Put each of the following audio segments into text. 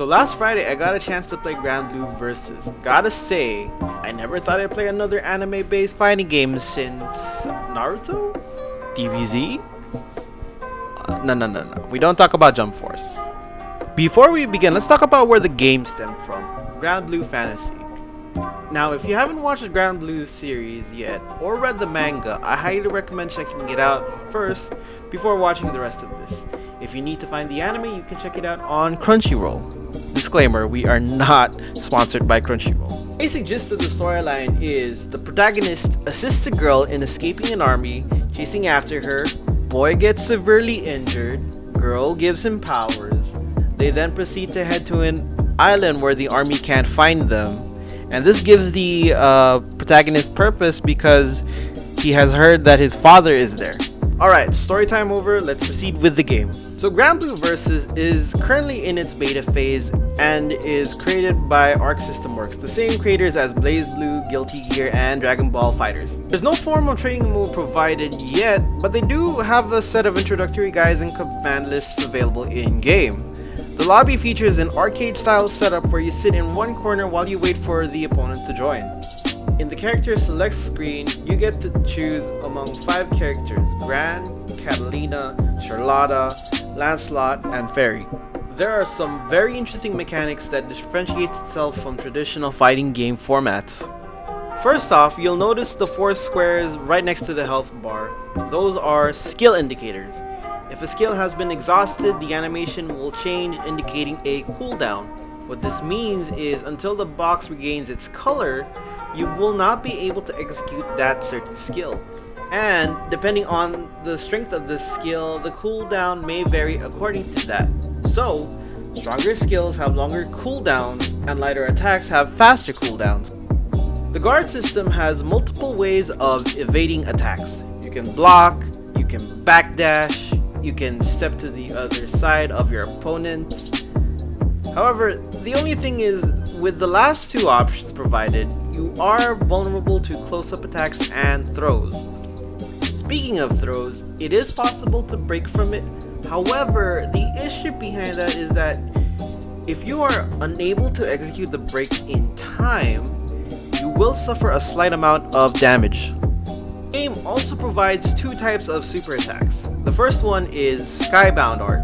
So last Friday, I got a chance to play Granblue Versus. Gotta say, I never thought I'd play another anime-based fighting game since Naruto? DBZ? No. We don't talk about Jump Force. Before we begin, let's talk about where the game stemmed from. Granblue Fantasy. Now, if you haven't watched the Granblue series yet, or read the manga, I highly recommend checking it out first before watching the rest of this. If you need to find the anime, you can check it out on Crunchyroll. Disclaimer, we are not sponsored by Crunchyroll. Basic gist of the storyline is the protagonist assists a girl in escaping an army, chasing after her, boy gets severely injured, girl gives him powers. They then proceed to head to an island where the army can't find them. And this gives the protagonist purpose because he has heard that his father is there. Alright, story time over, let's proceed with the game. So Granblue Versus is currently in its beta phase and is created by Arc System Works, the same creators as BlazBlue, Guilty Gear, and Dragon Ball FighterZ. There's no formal training mode provided yet, but they do have a set of introductory guides and command lists available in-game. The lobby features an arcade-style setup where you sit in one corner while you wait for the opponent to join. In the character select screen, you get to choose among 5 characters: Gran, Catalina, Charlotta, Lancelot, and Fairy. There are some very interesting mechanics that differentiate itself from traditional fighting game formats. First off, you'll notice the 4 squares right next to the health bar. Those are skill indicators. If a skill has been exhausted, the animation will change, indicating a cooldown. What this means is until the box regains its color, you will not be able to execute that certain skill. And depending on the strength of the skill, the cooldown may vary according to that. So, stronger skills have longer cooldowns and lighter attacks have faster cooldowns. The guard system has multiple ways of evading attacks. You can block, you can backdash, you can step to the other side of your opponent. However, the only thing is, with the last 2 options provided, you are vulnerable to close-up attacks and throws. Speaking of throws, it is possible to break from it. However, the issue behind that is that if you are unable to execute the break in time, you will suffer a slight amount of damage. The game also provides 2 types of super attacks. The first one is Skybound Art.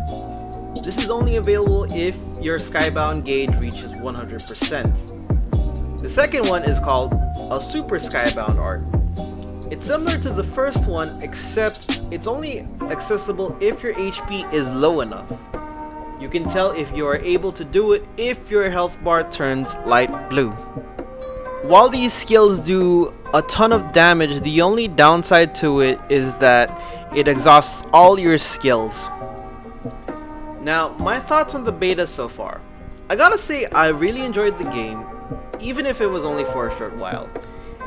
This is only available if your Skybound gauge reaches 100%. The second one is called a Super Skybound Art. It's similar to the first one, except it's only accessible if your HP is low enough. You can tell if you are able to do it if your health bar turns light blue. While these skills do a ton of damage, the only downside to it is that it exhausts all your skills. Now, my thoughts on the beta so far. I gotta say, I really enjoyed the game, even if it was only for a short while.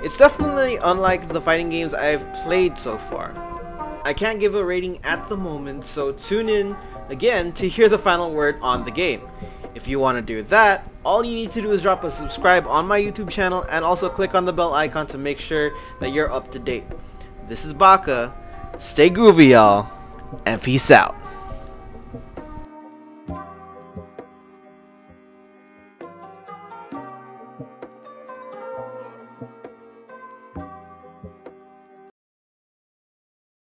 It's definitely unlike the fighting games I've played so far. I can't give a rating at the moment, so tune in again to hear the final word on the game. If you want to do that, all you need to do is drop a subscribe on my YouTube channel and also click on the bell icon to make sure that you're up to date. This is Baka. Stay groovy, y'all, and peace out.